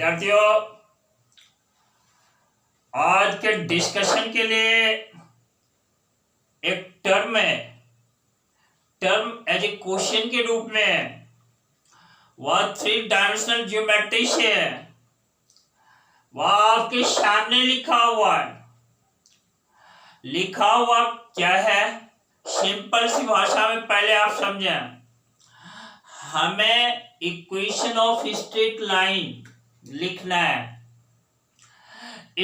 विद्यार्थियों, आज के डिस्कशन के लिए एक टर्म है, टर्म एज ए क्वेश्चन के रूप में वह 3 डायमेंशनल ज्योमेट्री से है, वह आपके सामने लिखा हुआ है। लिखा हुआ क्या है, सिंपल सी भाषा में पहले आप समझें। हमें इक्वेशन ऑफ स्ट्रेट लाइन लिखना है।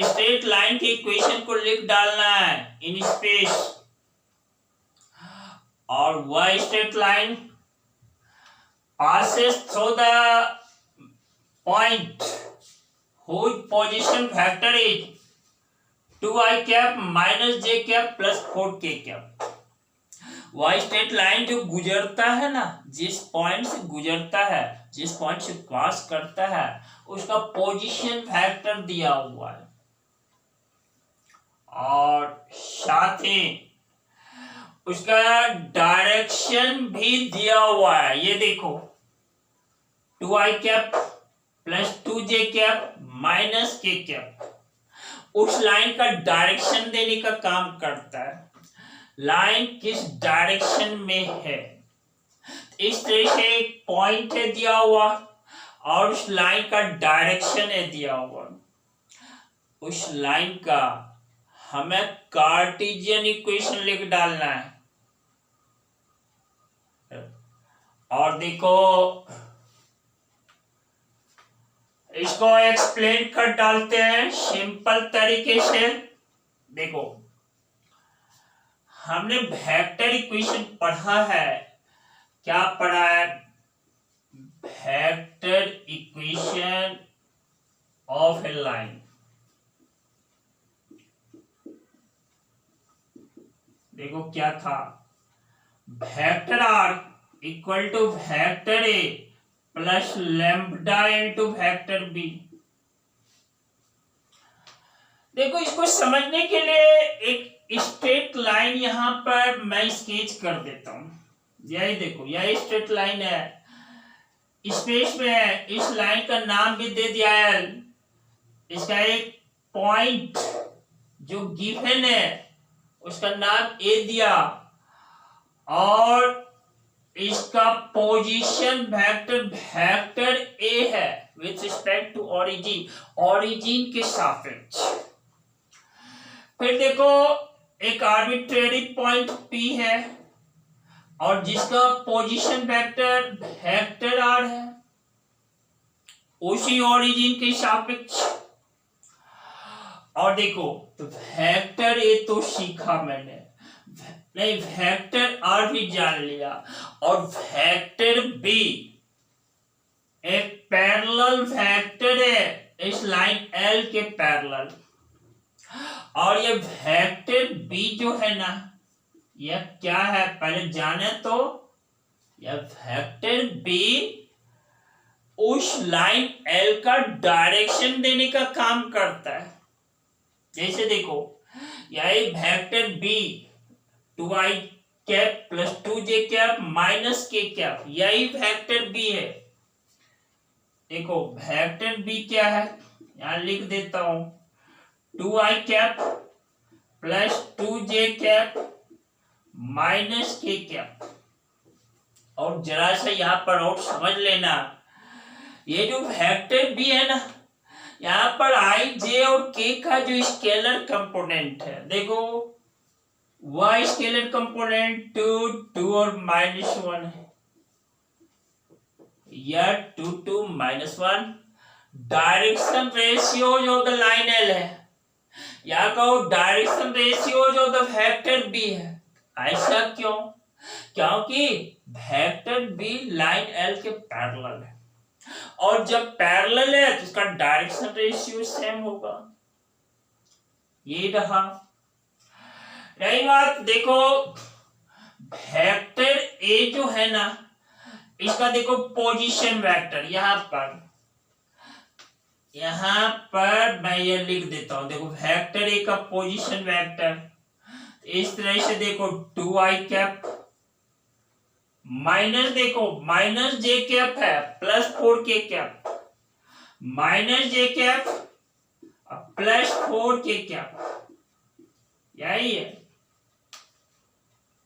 स्ट्रेट लाइन की इक्वेशन को लिख डालना है इन स्पेस, और वह straight line passes through the point whose position vector is 2i cap minus j cap plus 4k cap। वह स्ट्रेट लाइन जो गुजरता है ना, जिस पॉइंट से गुजरता है, जिस पॉइंट से पास करता है, उसका पोजीशन वेक्टर दिया हुआ है और साथ ही उसका डायरेक्शन भी दिया हुआ है। ये देखो 2i cap plus 2j cap minus k cap उस लाइन का डायरेक्शन देने का काम करता है। लाइन किस डायरेक्शन में है, इस तरह से एक पॉइंट है दिया हुआ और उस लाइन का डायरेक्शन है दिया हुआ। उस लाइन का हमें कार्टेशियन इक्वेशन लिख डालना है। और देखो इसको एक्सप्लेन कर डालते हैं सिंपल तरीके से। देखो हमने वेक्टर इक्वेशन पढ़ा है, क्या पढ़ा है? Vector equation of a line. देखो क्या था, vector r equal to vector a plus lambda into vector b. देखो इसको समझने के लिए एक स्ट्रेट लाइन यहां पर मैं स्केच कर देता हूं। यही देखो, यही स्ट्रेट लाइन है, स्पेस में है। इस लाइन का नाम भी दे दिया है। इसका एक पॉइंट जो गिवन है उसका नाम ए दिया, और इसका पोजीशन वेक्टर वेक्टर ए है with respect to origin, origin के सापेक्ष। फिर देखो एक आर्बिट्रेरी पॉइंट P है और जिसका पोजीशन वेक्टर वेक्टर R है, उसी ओरिजिन के सापेक्ष। और देखो तो वेक्टर ए तो सीखा मैंने, नहीं वेक्टर R भी जान लिया, और वेक्टर B एक पैरेलल वेक्टर है इस लाइन L के पैरेलल। और ये वेक्टर B जो है ना, यह क्या है पहले जाने तो। यह वेक्टर B उस लाइन L का डायरेक्शन देने का काम करता है। जैसे देखो यही vector B 2i cap plus 2j cap minus k cap, यही वेक्टर B है। देखो वेक्टर B क्या है, यहां लिख देता हूं 2i cap plus 2j cap minus k cap. और जरा सा यहां पर और समझ लेना, ये जो वेक्टर B है ना, यहां पर i j और k का जो स्केलर कंपोनेंट है, देखो y स्केलर कंपोनेंट 2 और -1 है, या 2 -1 direction ratios of the line L है, या कहो direction ratios of the vector B है। ऐसा क्यों? क्योंकि वेक्टर B लाइन L के पैरेलल है, और जब पैरेलल है तो इसका डायरेक्शन रेशियो सेम होगा। ये रहा। रही बात देखो वेक्टर A जो है ना, इसका देखो पोजीशन वेक्टर यहां पर मैं ये लिख देता हूं। देखो वेक्टर A का पोजीशन वेक्टर इस तरह से देखो 2i कैप माइनस, देखो माइनस j कैप है प्लस 4k कैप, माइनस जे कैप प्लस 4 के कैप, यही है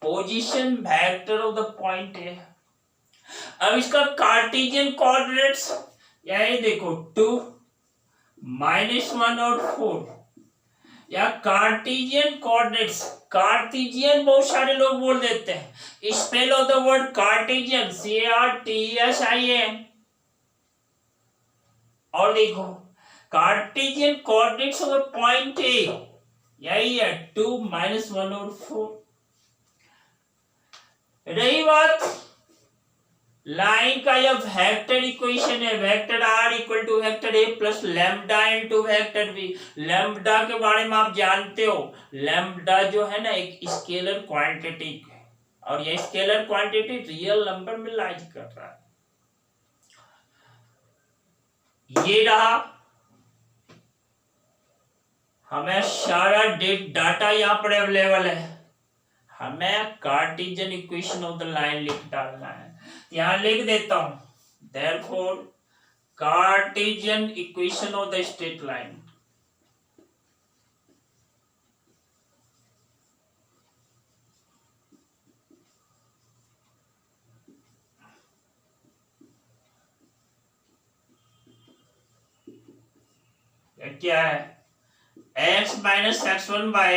position vector of the point है। अब इसका कार्टेशियन कोऑर्डिनेट्स यही देखो 2 -1 और 4, या कार्टेशियन कोऑर्डिनेट्स। कार्टेशियन बहुत सारे लोग बोल देते हैं, spell of the word Cartesian CARTESIAN। और देखो Cartesian coordinates of the point A यही है 2 -1 और 4। रही बात लाइन का, यह वेक्टर इक्वेशन है, vector r equal to vector a plus lambda into vector b। Lambda के बारे में आप जानते हो, लैम्डा जो है ना एक स्केलर क्वांटिटी है, और ये स्केलर क्वांटिटी रियल नंबर में लाइज कर रहा है। ये रहा हमें सारा डाटा यहाँ पर अवेलेबल है, हमें Cartesian equation of the line लिख डालना है। यहां लिख देता हूं, therefore Cartesian equation of the straight line. क्या है, x minus x1 by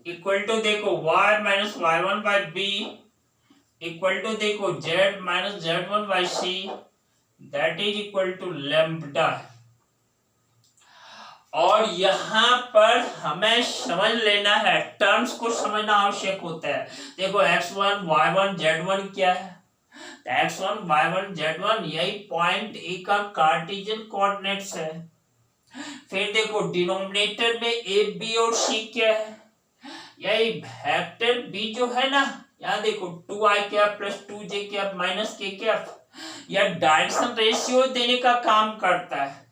equal to देखो y minus y1 by b equal to देखो z minus z1 by c, that is equal to lambda. और यहां पर हमें समझ लेना है, टर्म्स को समझना आवश्यक होता है। देखो x1 y1 z1 क्या है, x1 y1 z1 यही पॉइंट ए का कार्टेशियन कोऑर्डिनेट्स है। फिर देखो डिनोमिनेटर में ए बी और सी क्या है, यही वेक्टर बी जो है ना, यहाँ देखो 2i cap plus 2j cap minus k cap, यह डायरेक्शन रेशियो देने का काम करता है।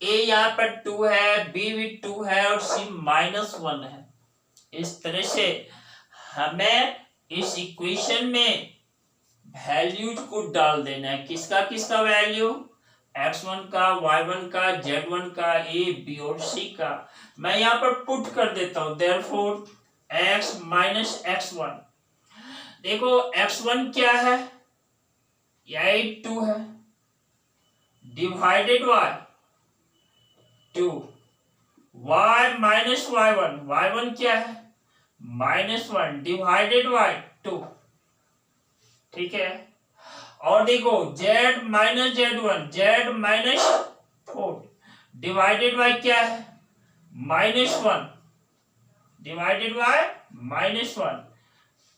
a यहाँ पर 2 है, b भी 2 है और c -1 है। इस तरह से हमें इस इक्वेशन में वैल्यूज को डाल देना है, किसका किसका वैल्यू, x1 का, y1 का, z1 का, a b और c का। मैं यहाँ पर पुट कर देता हूं, देयरफॉर x माइनस x1। देखो x1 क्या है, यही 2 है, divided by 2, y minus y1, y1 क्या है -1 डिवाइडेड बाय 2, ठीक है। और देखो z minus z1, z minus 4 divided by क्या है -1 डिवाइडेड बाय -1,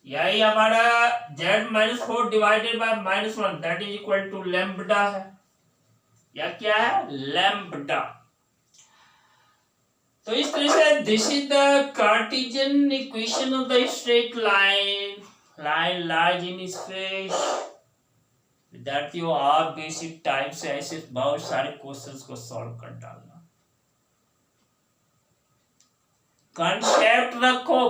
यही हमारा z minus 4 divided by -1 that is equal to lambda है, या क्या है लैम्ब्डा। तो इस तरह से this is the Cartesian equation of the straight line, line lies in space. विद्यार्थियों आप बेसिक टाइप से ऐसे बहुत सारे क्वेश्चंस को सॉल्व कर डालना, कंसेप्ट रखो,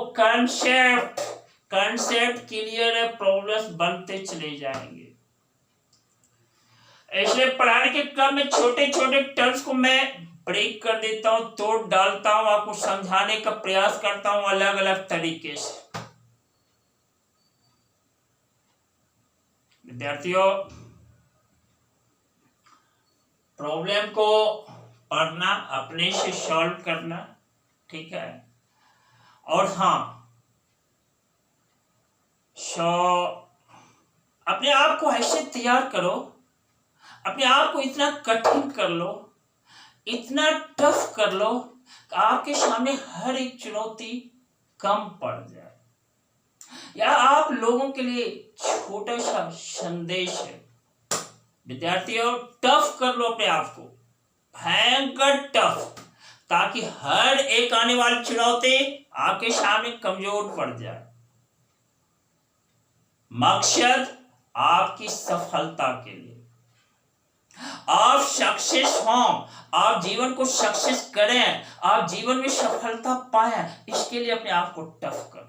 कंसेप्ट क्लियर है, प्रॉब्लम्स बनते चले जाएंगे। ऐसे पढ़ाने के क्रम में छोटे छोटे टर्म्स को मैं ब्रेक कर देता हूं, तोड़ डालता हूं, आपको समझाने का प्रयास करता हूं अलग अलग तरीके से। विद्यार्थियों प्रॉब्लम को पढ़ना, अपने से सॉल्व करना, ठीक है। और हाँ अपने आप को ऐसे तैयार करो, अपने आप को इतना कठिन कर लो, इतना टफ कर लो कि आपके सामने हर एक चुनौती कम पड़ जाए। या आप लोगों के लिए छोटा सा संदेश है, विद्यार्थियों टफ कर लो अपने आप को, भयंकर टफ, ताकि हर एक आने वाली चुनौती आपके सामने कमजोर पड़ जाए। मकसद आपकी सफलता के लिए, आप सक्सेस हों, आप जीवन को सक्सेस करें, आप जीवन में सफलता पाएं, इसके लिए अपने आप को टफ करो।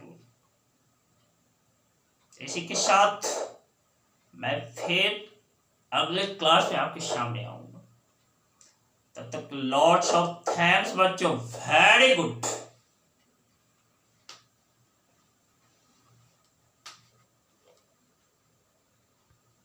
इसी के साथ मैं फिर अगले क्लास में आपके सामने आऊंगा। तब तक लॉट्स ऑफ थैंक्स बच्चों, वेरी गुड।